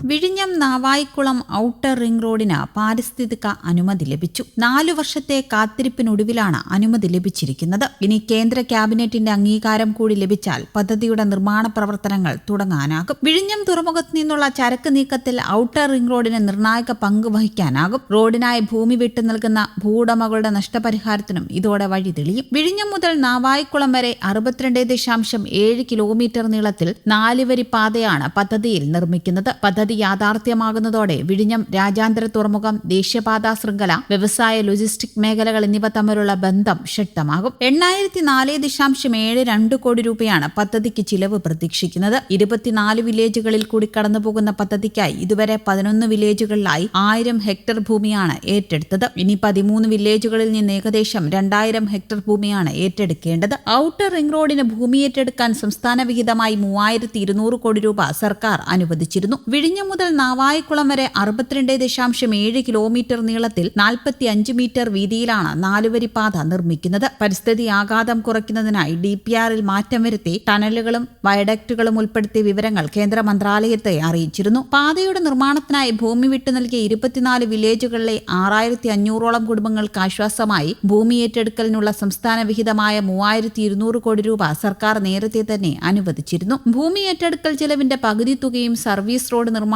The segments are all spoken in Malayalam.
വിഴിഞ്ഞം നാവായിക്കുളം ഔട്ടർ റിംഗ് റോഡിന് പാരിസ്ഥിതിക അനുമതി ലഭിച്ചു. 4 വർഷത്തെ കാത്തിരിപ്പിനൊടുവിലാണ് അനുമതി ലഭിച്ചിരിക്കുന്നത്. ഇനി കേന്ദ്ര ക്യാബിനറ്റിന്റെ അംഗീകാരം കൂടി ലഭിച്ചാൽ പദ്ധതിയുടെ നിർമ്മാണ പ്രവർത്തനങ്ങൾ തുടങ്ങാനാകും. വിഴിഞ്ഞം തുറമുഖത്ത് നിന്നുള്ള ചരക്ക് നീക്കത്തിൽ ഔട്ടർ റിംഗ് റോഡിന് നിർണായക പങ്ക് വഹിക്കാനാകും. റോഡിനായി ഭൂമി വിട്ടു നൽകുന്ന ഭൂവുടമകളുടെ നഷ്ടപരിഹാരത്തിനും ഇതോടെ വഴി തെളിയും. വിഴിഞ്ഞം മുതൽ നാവായിക്കുളം വരെ 62.7 കിലോമീറ്റർ നീളത്തിൽ 4 വരി പാതയാണ് പദ്ധതിയിൽ നിർമ്മിക്കുന്നത്. പദ്ധതി യാഥാർത്ഥ്യമാകുന്നതോടെ വിഴിഞ്ഞം രാജ്യാന്തര തുറമുഖം, ദേശീയപാതാ ശൃംഖല, വ്യവസായ ലോജിസ്റ്റിക് മേഖലകൾ എന്നിവ തമ്മിലുള്ള ബന്ധം ശക്തമാകും. 804.72 കോടി രൂപയാണ് പദ്ധതിക്ക് ചിലവ് പ്രതീക്ഷിക്കുന്നത്. 24 വില്ലേജുകളിൽ കൂടി കടന്നുപോകുന്ന പദ്ധതിക്കായി ഇതുവരെ 11 വില്ലേജുകളിലായി 1000 ഹെക്ടർ ഭൂമിയാണ് ഏറ്റെടുത്തത്. ഇനി 13 വില്ലേജുകളിൽ നിന്ന് ഏകദേശം 2000 ഹെക്ടർ ഭൂമിയാണ് ഏറ്റെടുക്കേണ്ടത്. ഔട്ടർ റിംഗ് റോഡിന് ഭൂമി ഏറ്റെടുക്കാൻ സംസ്ഥാന വിഹിതമായി 3200 കോടി രൂപ സർക്കാർ അനുവദിച്ചിരുന്നു. വിഴിഞ്ഞം മുതൽ നാവായിക്കുളം വരെ 62.7 കിലോമീറ്റർ നീളത്തിൽ 45 മീറ്റർ വീതിയിലാണ് 4 വരി പാത നിർമ്മിക്കുന്നത്. പരിസ്ഥിതി ആഘാതം കുറയ്ക്കുന്നതിനായി DPRൽ മാറ്റം വരുത്തി ടണലുകളും വയഡക്റ്റുകളും ഉൾപ്പെടുത്തിയ വിവരങ്ങൾ കേന്ദ്ര മന്ത്രാലയത്തെ അറിയിച്ചിരുന്നു. പാതയുടെ നിർമ്മാണത്തിനായി ഭൂമി വിട്ടു നൽകിയ 24 വില്ലേജുകളിലെ 6500ഓളം കുടുംബങ്ങൾക്ക് ആശ്വാസമായി ഭൂമി ഏറ്റെടുക്കലിനുള്ള സംസ്ഥാന വിഹിതമായ 3200 കോടി രൂപ സർക്കാർ നേരത്തെ തന്നെ അനുവദിച്ചിരുന്നു. ഭൂമി ഏറ്റെടുക്കൽ ചെലവിന്റെ പകുതി തുകയും സർവീസ് റോഡ് നിർമ്മാണത്തിനുള്ള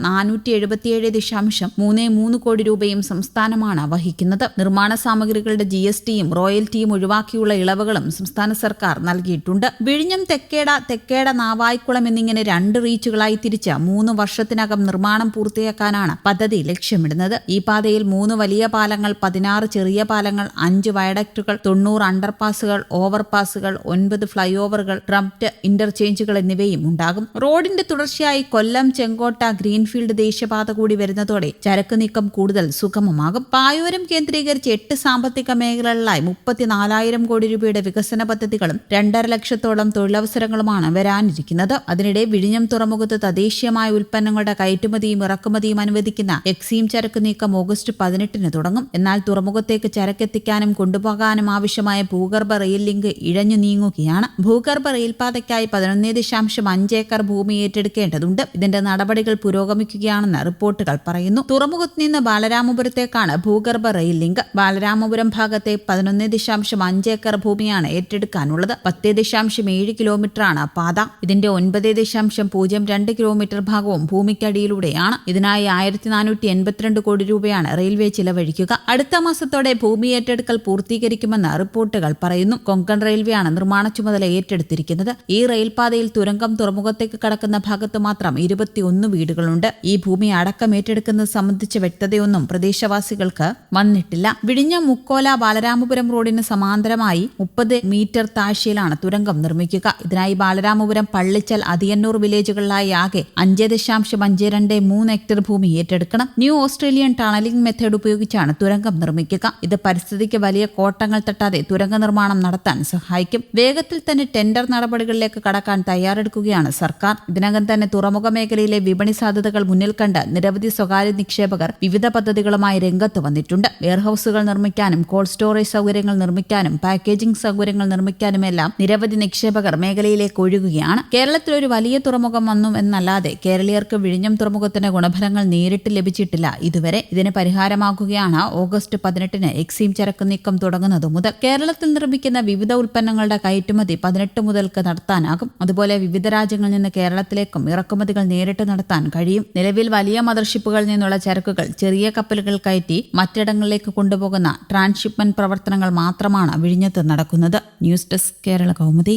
477.33 കോടി രൂപയും സംസ്ഥാനമാണ് വഹിക്കുന്നത്. നിർമ്മാണ സാമഗ്രികളുടെ GSTയും റോയൽറ്റിയും ഒഴിവാക്കിയുള്ള ഇളവുകളും സംസ്ഥാന സർക്കാർ നൽകിയിട്ടുണ്ട്. വിഴിഞ്ഞം തെക്കേട നാവായിക്കുളം എന്നിങ്ങനെ 2 റീച്ചുകളായി തിരിച്ച് 3 വർഷത്തിനകം നിർമ്മാണം പൂർത്തിയാക്കാനാണ് പദ്ധതി ലക്ഷ്യമിടുന്നത്. ഈ പാതയിൽ 3 വലിയ പാലങ്ങൾ, 16 ചെറിയ പാലങ്ങൾ, 5 വയഡക്റ്റുകൾ, 90 അണ്ടർപാസുകൾ, ഓവർപാസുകൾ, 9 ഫ്ലൈ ഓവറുകൾ, ട്രംപ്റ്റ് ഇന്റർചേഞ്ചുകൾ എന്നിവയും ഉണ്ടാകും. റോഡിന്റെ തുടർച്ചയായി കൊല്ലം ചെങ്കോട്ട ഗ്രീൻഫീൽഡ് ദേശീയപാത കൂടി വരുന്നതോടെ ചരക്ക് നീക്കം കൂടുതൽ സുഗമമാകും. പായോരം കേന്ദ്രീകരിച്ച് 8 സാമ്പത്തിക മേഖലകളിലായി 34,000 കോടി രൂപയുടെ വികസന പദ്ധതികളും 2.5 ലക്ഷത്തോളം തൊഴിലവസരങ്ങളുമാണ് വരാനിരിക്കുന്നത്. അതിനിടെ വിഴിഞ്ഞം തുറമുഖത്ത് തദ്ദേശീയമായ ഉൽപ്പന്നങ്ങളുടെ കയറ്റുമതിയും ഇറക്കുമതിയും അനുവദിക്കുന്ന എക്സീം ചരക്ക് നീക്കം ഓഗസ്റ്റ് 18 തുടങ്ങും. എന്നാൽ തുറമുഖത്തേക്ക് ചരക്കെത്തിക്കാനും കൊണ്ടുപോകാനും ആവശ്യമായ ഭൂഗർഭ റെയിൽ ലിങ്ക് ഇഴഞ്ഞു നീങ്ങുകയാണ്. ഭൂഗർഭ റെയിൽപാതയ്ക്കായി 11.5 ഏക്കർ ഭൂമി ഏറ്റെടുക്കേണ്ടതുണ്ട്. ഇതിന്റെ നടപടികൾ പുരോഗമിക്കുകയാണെന്ന് റിപ്പോർട്ടുകൾ പറയുന്നു. തുറമുഖത്ത് നിന്ന് ബാലരാമപുരത്തേക്കാണ് ഭൂഗർഭ റെയിൽ ലിങ്ക്. ബാലരാമപുരം ഭാഗത്തെ 11.5 ഏക്കർ ഭൂമിയാണ് ഏറ്റെടുക്കാനുള്ളത്. 10.7 കിലോമീറ്ററാണ് പാത. ഇതിന്റെ 9.02 കിലോമീറ്റർ ഭാഗവും ഭൂമിക്കടിയിലൂടെയാണ്. ഇതിനായി 1482 കോടി രൂപയാണ് റെയിൽവേ ചിലവഴിക്കുക. അടുത്ത മാസത്തോടെ ഭൂമി ഏറ്റെടുക്കൽ പൂർത്തീകരിക്കുമെന്ന് റിപ്പോർട്ടുകൾ പറയുന്നു. കൊങ്കൺ റെയിൽവേയാണ് നിർമ്മാണ ചുമതല ഏറ്റെടുത്തിരിക്കുന്നത്. ഈ റെയിൽപാതയിൽ തുരങ്കം തുറമുഖത്തേക്ക് കടക്കുന്ന ഭാഗത്ത് മാത്രം 21 വീടുകളുണ്ട്. ഈ ഭൂമി അടക്കം ഏറ്റെടുക്കുന്നത് സംബന്ധിച്ച വ്യക്തതയൊന്നും പ്രദേശവാസികൾക്ക് വന്നിട്ടില്ല. വിഴിഞ്ഞം മുക്കോല ബാലരാമപുരം റോഡിന് സമാന്തരമായി 30 മീറ്റർ താഴ്ചയിലാണ് തുരങ്കം നിർമ്മിക്കുക. ഇതിനായി ബാലരാമപുരം, പള്ളിച്ചൽ, അതിയന്നൂർ വില്ലേജുകളിലായി ആകെ 5.523 ഹെക്ടർ ഭൂമി ഏറ്റെടുക്കണം. ന്യൂ ഓസ്ട്രേലിയൻ ടണലിംഗ് മെത്തേഡ് ഉപയോഗിച്ചാണ് തുരങ്കം നിർമ്മിക്കുക. ഇത് പരിസ്ഥിതിക്ക് വലിയ കോട്ടങ്ങൾ തട്ടാതെ തുരങ്ക നിർമ്മാണം നടത്താൻ സഹായിക്കും. വേഗത്തിൽ തന്നെ ടെൻഡർ നടപടികളിലേക്ക് കടക്കാൻ തയ്യാറെടുക്കുകയാണ് സർക്കാർ. ഇതിനകം തന്നെ തുറമുഖ മേഖലയിലെ വിപണി സാധ്യതകൾ മുന്നിൽ കണ്ട് നിരവധി സ്വകാര്യ നിക്ഷേപകർ വിവിധ പദ്ധതികളുമായി രംഗത്ത് വന്നിട്ടുണ്ട്. വെയർഹൌസുകൾ നിർമ്മിക്കാനും കോൾഡ് സ്റ്റോറേജ് സൗകര്യങ്ങൾ നിർമ്മിക്കാനും പാക്കേജിംഗ് സൗകര്യങ്ങൾ നിർമ്മിക്കാനുമെല്ലാം നിരവധി നിക്ഷേപകർ മേഖലയിലേക്ക് ഒഴുകുകയാണ്. കേരളത്തിൽ ഒരു വലിയ തുറമുഖം വന്നു എന്നല്ലാതെ കേരളീയർക്ക് വിഴിഞ്ഞം തുറമുഖത്തിന്റെ ഗുണഫലങ്ങൾ നേരിട്ട് ലഭിച്ചിട്ടില്ല ഇതുവരെ. ഇതിന് പരിഹാരമാക്കുകയാണ് ഓഗസ്റ്റ് 18 എക്സീം ചരക്ക് നീക്കം തുടങ്ങുന്നത് മുതൽ. കേരളത്തിൽ നിർമ്മിക്കുന്ന വിവിധ ഉൽപ്പന്നങ്ങളുടെ കയറ്റുമതി 18 മുതൽക്ക് നടത്താനാകും. അതുപോലെ വിവിധ രാജ്യങ്ങളിൽ നിന്ന് കേരളത്തിലേക്കും ഇറക്കുമതികൾ നേരിട്ട് നടത്താൻ കഴിയും. നിലവിൽ വലിയ മദർഷിപ്പുകളിൽ നിന്നുള്ള ചരക്കുകൾ ചെറിയ കപ്പലുകൾ കയറ്റി മറ്റിടങ്ങളിലേക്ക് കൊണ്ടുപോകുന്ന ട്രാൻസ്ഷിപ്മെന്റ് പ്രവർത്തനങ്ങൾ മാത്രമാണ് വിഴിഞ്ഞത്ത് നടക്കുന്നത്. News desk, Kerala Kaumudi.